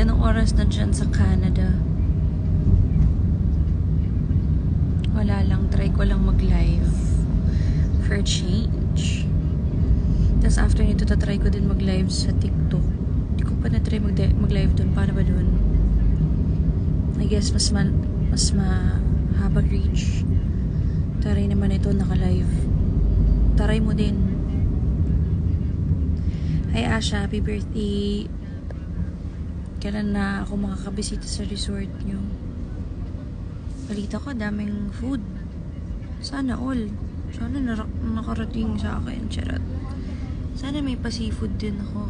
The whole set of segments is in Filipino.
anong oras na dyan sa Canada? Wala lang, try ko lang mag-live for change. Tapos after nito, tatry ko din mag-live sa TikTok. Hindi ko pa na-try mag-live dun. Paano ba dun? I guess mas mahabang reach. Taray naman ito naka-live. Taray mo din. Hi Asha, happy birthday. Kailan na ako makakabisita sa resort nyo? Balita ko, daming food. Sana all. Sana nakarating sa akin. Charot. Sana may pa-seafood din ako.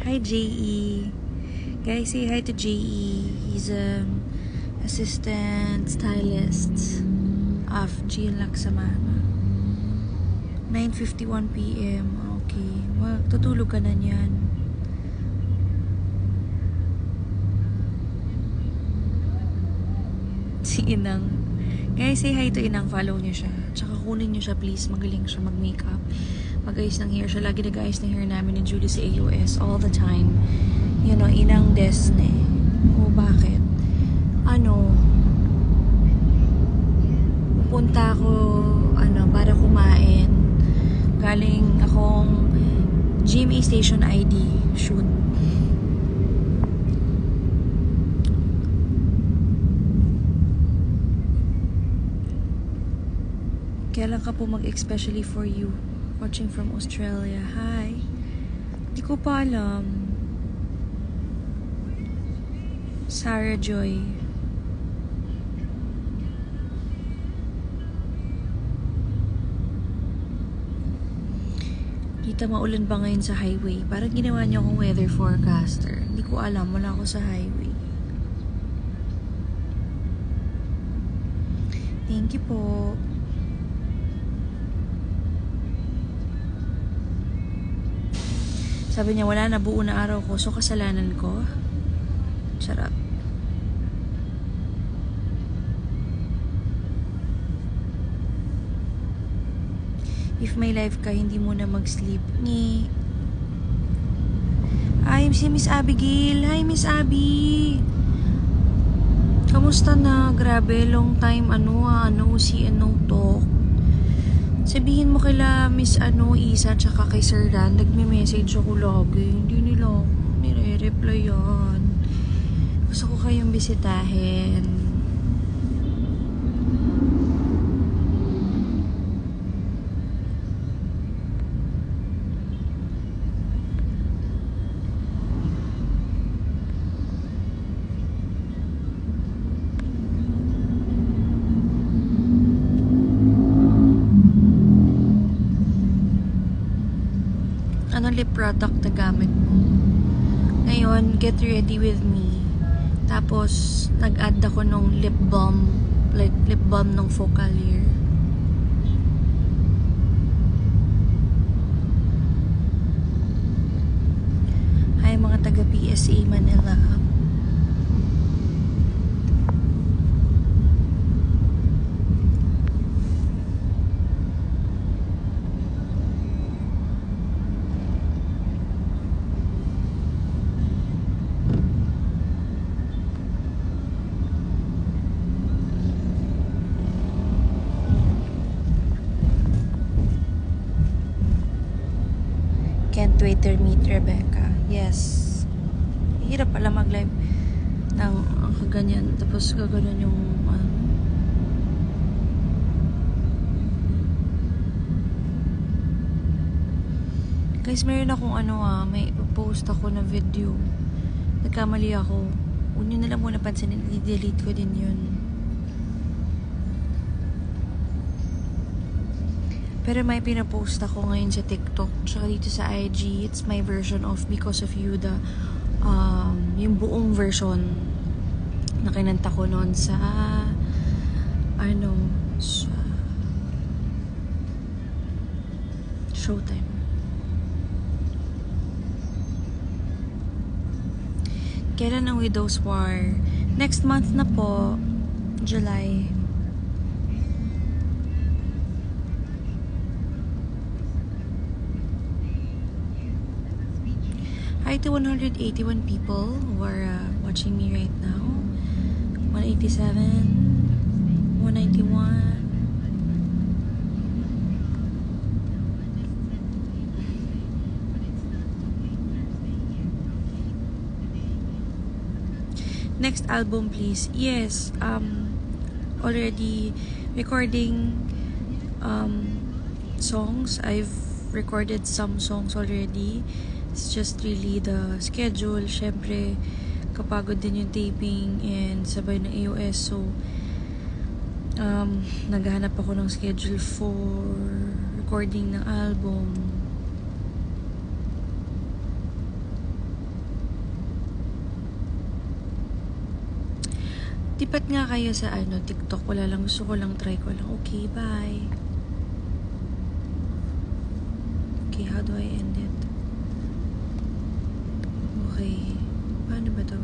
Hi J.E. Guys, say hi to J.E. He's assistant stylist of Gian Laksamana. 9:51 PM. Okay. Tutulog ka na niyan. Si Inang. Guys, say hi to Inang. Follow niyo siya. Tsaka kunin niyo siya please. Magaling siya mag-makeup. Mag-ayos ng hair siya. Lagi nag-ayos ng hair namin ni Julie sa AOS all the time. You know, Inang Desne. O, bakit? Pupunta ako, para kumain. Galing akong GMA Station ID shoot. Kailan ka po mag-especially for you? Watching from Australia. Hi. Di ko pa alam. Sarah Joy. Kita maulan ba ngayon sa highway? Parang ginawa niyo akong weather forecaster. Hindi ko alam. Wala ako sa highway. Thank you po. Sabi niya, wala na, buo na araw ko. So, kasalanan ko? Charot. If may life ka, hindi mo na mag-sleep. Ay, si Miss Abigail. Hi, Miss Abby. Kamusta na? Grabe, long time, talk. Sabihin mo kila Miss Isa tsaka kay Sir Dan, nagme-message ako lagi. Hindi nila ako nire-replyan. Gusto ko kayong bisitahin. Anong lip product na gamit mo? Ngayon, get ready with me. Tapos, nag-add ako nung lip balm. Like, lip balm ng Focalier. Hi, mga taga PSA Manila. Can't wait to meet Rebecca. Yes. Hirap pala mag-live ng kaganyan. Tapos gaganon yung Guys, meron akong may post ako na video. Nagkamali ako. Huwag nyo nalang muna pansinin. I-delete ko din yun. Pero may pinapost ako ngayon sa TikTok tsaka dito sa IG. It's my version of Because of You, yung buong version na kinanta ko noon sa sa Showtime. Kailan ang Widow's War? Next month na po, July. Hi to 181 people who are watching me right now. 187, 191. Next album, please. Yes, already recording songs. I've recorded some songs already. It's just really the schedule. Syempre, kapagod din yung taping and sabay ng AOS. So, naghahanap ako ng schedule for recording ng album. Tipat nga kayo sa TikTok. Wala lang. Gusto ko lang, try ko lang. Okay, bye. Okay, how do I end it? Okay. Paano ba to?